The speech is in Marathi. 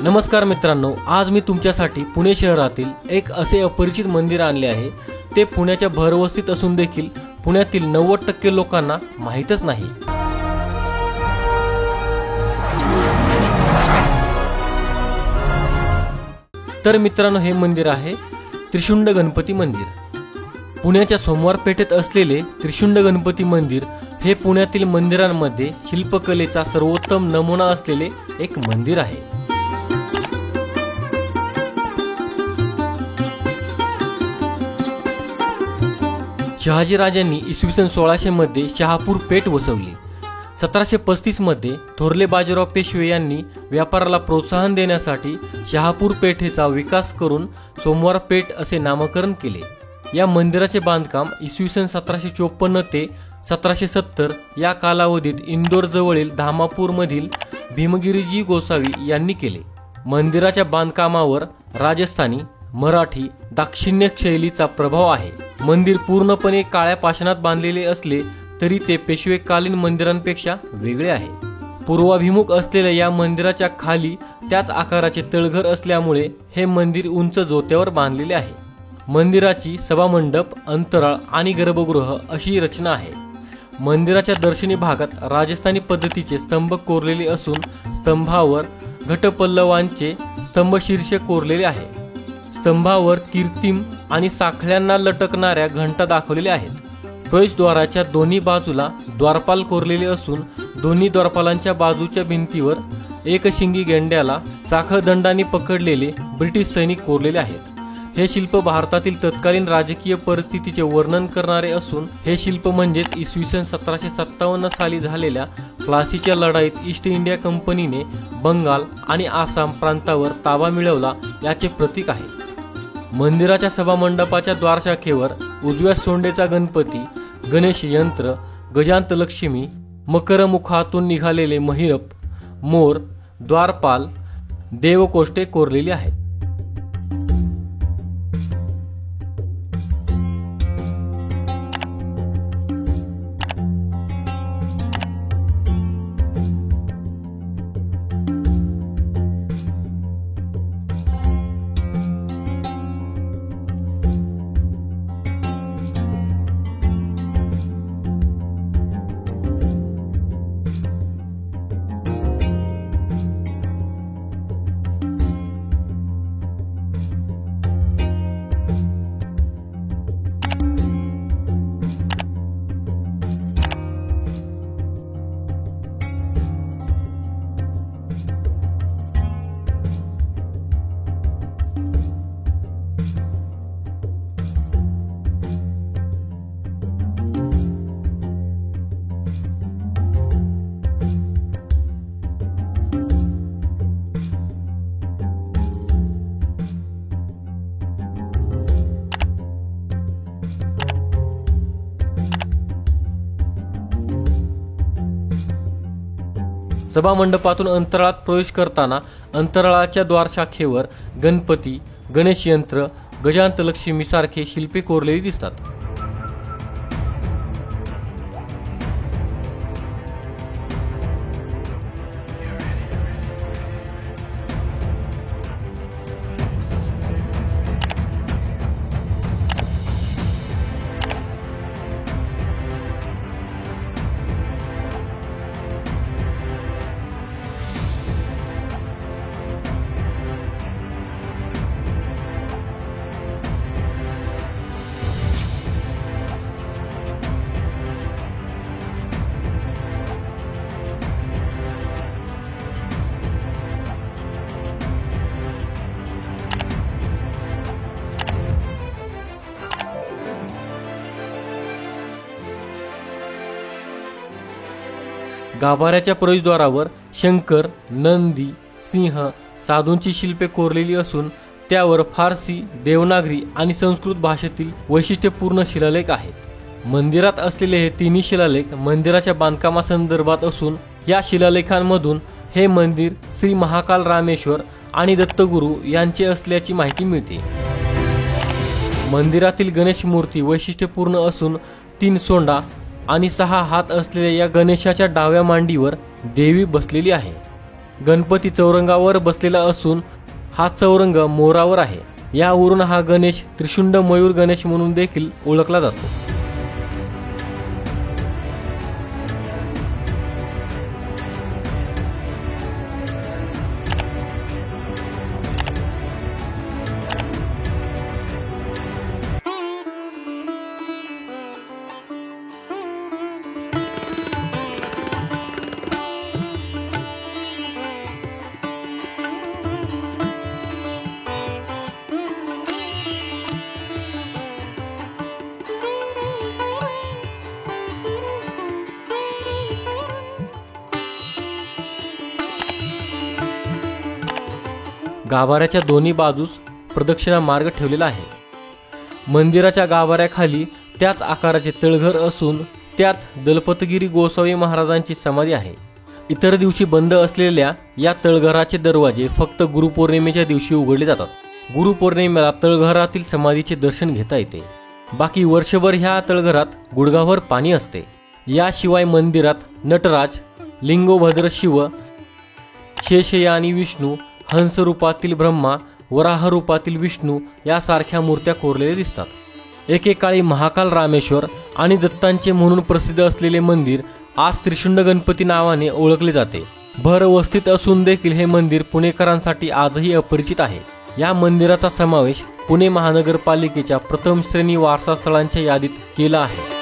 नमस्कार मित्रांनो, आज मी तुमच्यासाठी पुणे शहरातील एक असे अपरिचित मंदिर आणले आहे। ते पुण्याच्या भरवस्तीत असून देखील पुण्यातील 90% लोकांना माहीतच नाही। तर मित्रांनो, हे मंदिर आहे त्रिशुंड गणपती मंदिर। पुण्याच्या सोमवार पेठेत असलेले त्रिशुंड गणपती मंदिर हे पुण्यातील मंदिरांमध्ये शिल्पकलेचा सर्वोत्तम नमुना असलेले एक मंदिर आहे। शहाजीराजांनी इसवी सन 1600 मध्ये शहापूर पेठ वसवली। 1735 मध्ये थोरले बाजीराव पेशवे यांनी व्यापाराला प्रोत्साहन देण्यासाठी शहापूर पेठेचा विकास करून सोमवार पेठ असे नामकरण केले। या मंदिराचे बांधकाम इसवी सन 1754 ते 1770 या कालावधीत इंदोर जवळील धामापूर मधील भीमगिरीजी गोसावी यांनी केले। मंदिराच्या बांधकामावर राजस्थानी, मराठी, दाक्षिण्य शैलीचा प्रभाव आहे। मंदिर पूर्णपणे काळ्या पाषाणात बांधलेले असले तरी ते पेशवेकालीन मंदिरांपेक्षा वेगळे आहे। पूर्वाभिमुख असलेल्या या मंदिराच्या खाली त्याच आकाराचे तळघर असल्यामुळे हे मंदिर उंच जोत्यावर बांधलेले आहे। मंदिराची सभामंडप, अंतराळ आणि गर्भगृह अशी रचना आहे। मंदिराच्या दर्शनी भागात राजस्थानी पद्धतीचे स्तंभ कोरलेले असून स्तंभावर घटपल्लवांचे स्तंभशीर्ष कोरलेले आहे। स्तंभावर कीर्तिम आणि साखळ्यांना लटकणाऱ्या घंटा दाखवलेल्या आहेत। प्रवेशद्वाराच्या दोन्ही बाजूला द्वारपाल कोरलेले असून दोन्ही द्वारपालांच्या बाजूच्या भिंतीवर एकशिंगी गेंड्याला साखळदंडाने पकडलेले ब्रिटिश सैनिक कोरलेले आहेत। हे शिल्प भारतातील तत्कालीन राजकीय परिस्थितीचे वर्णन करणारे असून हे शिल्प म्हणजेच इसवी सन 1757 साली झालेल्या प्लासीच्या लढाईत ईस्ट इंडिया कंपनीने बंगाल आणि आसाम प्रांतावर ताबा मिळवला याचे प्रतीक आहे। मंदिराच्या सभामंडपाच्या द्वारशाखेवर उजव्या सोंडेचा गणपती, गणेश यंत्र, गजांत लक्ष्मी, मकरमुखातून निघालेले महिरप, मोर, द्वारपाल, देवकोष्ठे कोरलेली आहेत। सभामंडपातून अंतराळात प्रवेश करताना अंतराळाच्या द्वारशाखेवर गणपती, गणेश यंत्र, गजांत लक्ष्मी सारखे शिल्पे कोरलेली दिसतात। गाभाऱ्याच्या प्रवेशद्वारावर शंकर, नंदी, सिंह, साधूंची शिल्पे कोरलेली असून त्यावर फारसी, देवनागरी आणि संस्कृत भाषेतील वैशिष्ट्यपूर्ण शिलालेख आहेत। मंदिरात असलेले हे तिन्ही शिलालेख मंदिराच्या बांधकामासंदर्भात असून या शिलालेखांमधून हे मंदिर श्री महाकाल रामेश्वर आणि दत्तगुरू यांचे असल्याची माहिती मिळते। मंदिरातील गणेश मूर्ती वैशिष्ट्यपूर्ण असून 3 सोंडा आणि 6 हात असलेल्या या गणेशाच्या डाव्या मांडीवर देवी बसलेली आहे। गणपती चौरंगावर बसलेला असून हा चौरंग मोरावर आहे। यावरून हा गणेश त्रिशुंड मयूर गणेश म्हणून देखील ओळखला जातो। गाभाऱ्याच्या दोन्ही बाजूस प्रदक्षिणा मार्ग ठेवलेला आहे। मंदिराच्या गाभाऱ्याखाली त्याच आकाराचे तळघर असून त्यात दलपतगिरी गोसावी महाराजांची समाधी आहे। इतर दिवशी बंद असलेल्या या तळघराचे दरवाजे फक्त गुरुपौर्णिमेच्या दिवशी उघडले जातात। गुरुपौर्णिमेला तळघरातील समाधीचे दर्शन घेता येते। बाकी वर्षभर ह्या तळघरात गुडघाभर पाणी असते। याशिवाय मंदिरात नटराज, लिंगोभद्र शिव, शेषयानी विष्णू, हंस रूपातील ब्रह्मा, वराह रूपातील विष्णू यासारख्या मूर्त्या कोरलेल्या दिसतात। एकेकाळी महाकाल रामेश्वर आणि दत्तांचे म्हणून प्रसिद्ध असलेले मंदिर आज त्रिशुंड गणपती नावाने ओळखले जाते। भर वस्तीत असून देखील हे मंदिर पुणेकरांसाठी आजही अपरिचित आहे। या मंदिराचा समावेश पुणे महानगरपालिकेच्या प्रथम श्रेणी वारसा स्थळांच्या यादीत केला आहे।